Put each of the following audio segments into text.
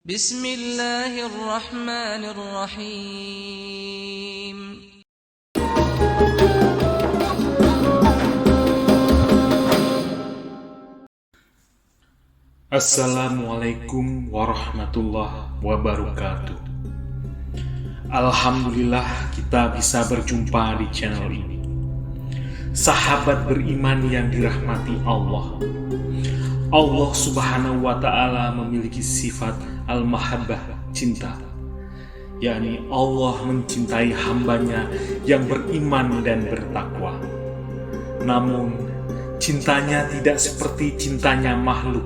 Bismillahirrahmanirrahim. Assalamualaikum warahmatullahi wabarakatuh. Alhamdulillah kita bisa berjumpa di channel ini. Sahabat beriman yang dirahmati Allah, Allah subhanahu wa ta'ala memiliki sifat al-mahabbah, cinta, yakni Allah mencintai hambanya yang beriman dan bertakwa. Namun cintanya tidak seperti cintanya makhluk,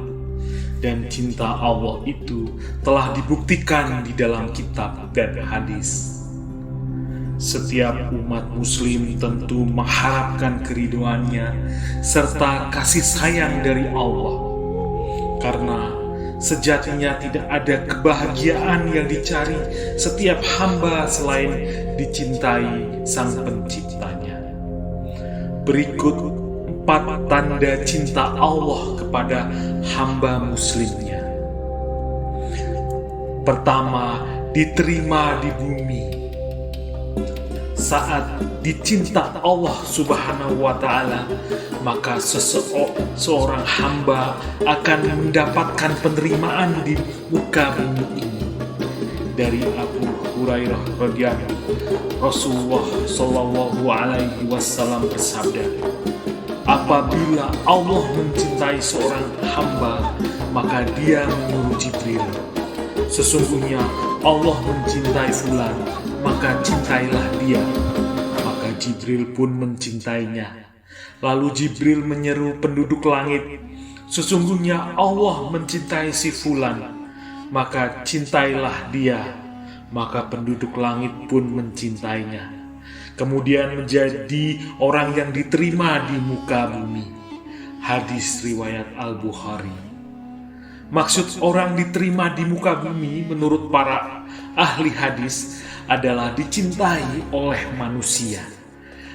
dan cinta Allah itu telah dibuktikan di dalam kitab dan hadis. Setiap umat muslim tentu mengharapkan keridhoannya serta kasih sayang dari Allah, karena sejatinya tidak ada kebahagiaan yang dicari setiap hamba selain dicintai Sang Penciptanya. Berikut 4 tanda cinta Allah kepada hamba muslimnya. Pertama, diterima di bumi. Saat dicinta Allah subhanahu wa ta'ala, maka seorang hamba akan mendapatkan penerimaan di muka bumi ini. Dari Abu Hurairah radhiyallahu, Rasulullah sallallahu alaihi wasallam bersabda, apabila Allah mencintai seorang hamba, maka dia menyuruh Jibril, sesungguhnya Allah mencintai fulan, maka cintailah dia. Maka Jibril pun mencintainya. Lalu Jibril menyeru penduduk langit, sesungguhnya Allah mencintai si fulan, maka cintailah dia. Maka penduduk langit pun mencintainya. Kemudian menjadi orang yang diterima di muka bumi. Hadis riwayat Al-Bukhari. Maksud orang diterima di muka bumi menurut para ahli hadis adalah dicintai oleh manusia.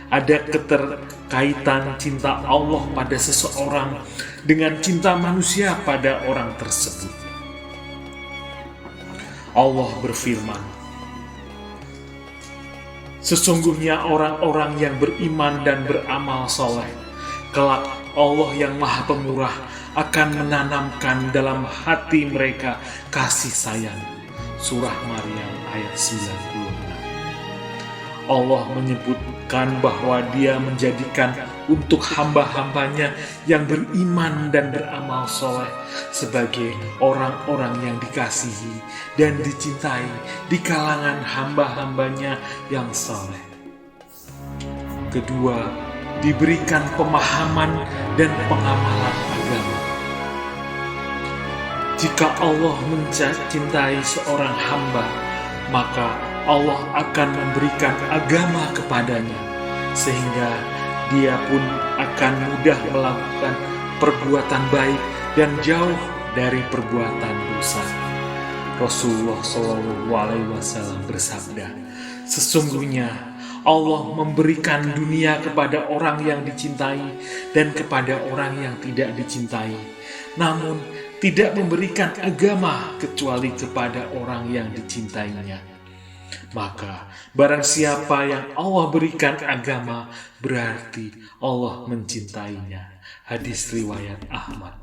Ada keterkaitan cinta Allah pada seseorang dengan cinta manusia pada orang tersebut. Allah berfirman, sesungguhnya orang-orang yang beriman dan beramal soleh, kelak Allah yang Maha Pemurah akan menanamkan dalam hati mereka kasih sayang. Surah Maryam ayat 96. Allah menyebutkan bahwa Dia menjadikan untuk hamba-hambanya yang beriman dan beramal soleh sebagai orang-orang yang dikasihi dan dicintai di kalangan hamba-hambanya yang soleh. Kedua, diberikan pemahaman dan pengamalan agama. Jika Allah mencintai seorang hamba, maka Allah akan memberikan agama kepadanya, sehingga dia pun akan mudah melakukan perbuatan baik dan jauh dari perbuatan dosa. Rasulullah SAW bersabda, sesungguhnya Allah memberikan dunia kepada orang yang dicintai dan kepada orang yang tidak dicintai, namun tidak memberikan agama kecuali kepada orang yang dicintainya. Maka barang siapa yang Allah berikan agama, berarti Allah mencintainya. Hadis riwayat Ahmad.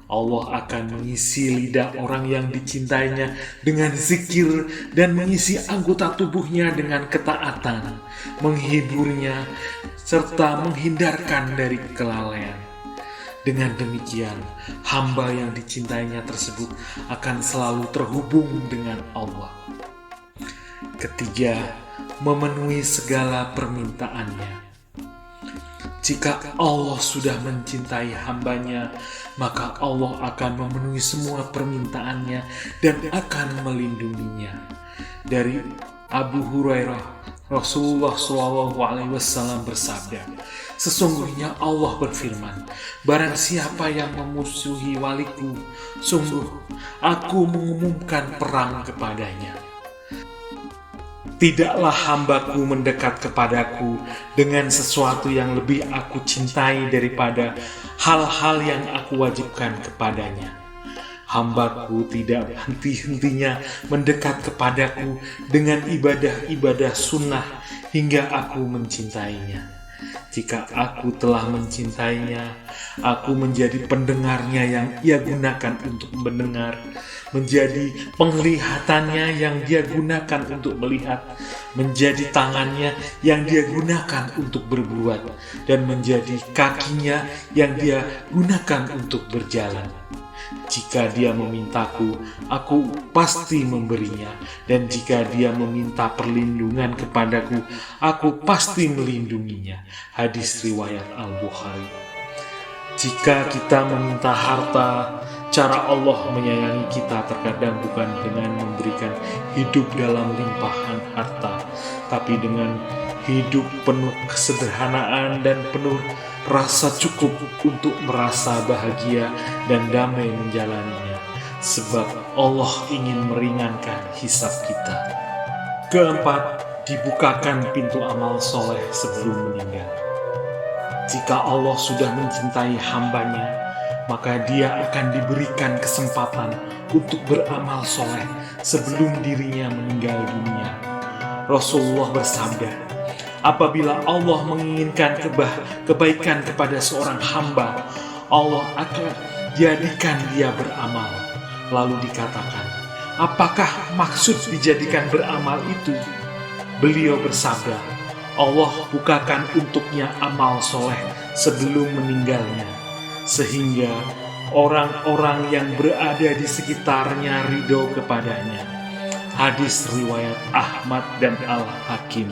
Allah akan mengisi lidah orang yang dicintainya dengan zikir dan mengisi anggota tubuhnya dengan ketaatan, menghiburnya serta menghindarkan dari kelalaian. Dengan demikian, hamba yang dicintainya tersebut akan selalu terhubung dengan Allah. Ketiga, memenuhi segala permintaannya. Jika Allah sudah mencintai hambanya, maka Allah akan memenuhi semua permintaannya dan akan melindunginya. Dari Abu Hurairah, Rasulullah SAW bersabda, sesungguhnya Allah berfirman, barang siapa yang memusuhi waliku, sungguh aku mengumumkan perang kepadanya. Tidaklah hambaku mendekat kepadaku dengan sesuatu yang lebih aku cintai daripada hal-hal yang aku wajibkan kepadanya. Hambaku tidak henti-hentinya mendekat kepadaku dengan ibadah-ibadah sunnah hingga aku mencintainya. Jika aku telah mencintainya, aku menjadi pendengarnya yang ia gunakan untuk mendengar, menjadi penglihatannya yang dia gunakan untuk melihat, menjadi tangannya yang dia gunakan untuk berbuat, dan menjadi kakinya yang dia gunakan untuk berjalan. Jika dia memintaku, aku pasti memberinya. Dan jika dia meminta perlindungan kepadaku, aku pasti melindunginya. Hadis riwayat Al-Bukhari. Jika kita meminta harta, cara Allah menyayangi kita terkadang bukan dengan memberikan hidup dalam limpahan harta, tapi dengan hidup penuh kesederhanaan dan penuh rasa cukup untuk merasa bahagia dan damai menjalaninya, sebab Allah ingin meringankan hisab kita. Keempat, dibukakan pintu amal soleh sebelum meninggal. Jika Allah sudah mencintai hambanya, maka dia akan diberikan kesempatan untuk beramal soleh sebelum dirinya meninggal dunia. Rasulullah bersabda, apabila Allah menginginkan kebaikan kepada seorang hamba, Allah akan jadikan dia beramal. Lalu dikatakan, apakah maksud dijadikan beramal itu? Beliau bersabda, Allah bukakan untuknya amal soleh sebelum meninggalnya, sehingga orang-orang yang berada di sekitarnya ridho kepadanya. Hadis riwayat Ahmad dan Al-Hakim.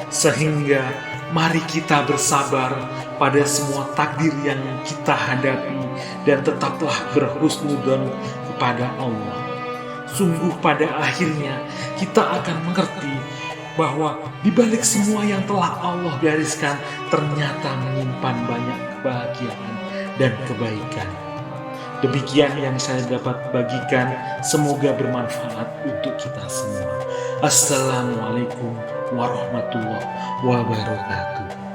Sehingga mari kita bersabar pada semua takdir yang kita hadapi dan tetaplah berhusnudzon kepada Allah. Sungguh pada akhirnya kita akan mengerti bahwa di balik semua yang telah Allah gariskan ternyata menyimpan banyak kebahagiaan dan kebaikan. Demikian yang saya dapat bagikan, semoga bermanfaat untuk kita semua. Assalamualaikum warahmatullahi wabarakatuh.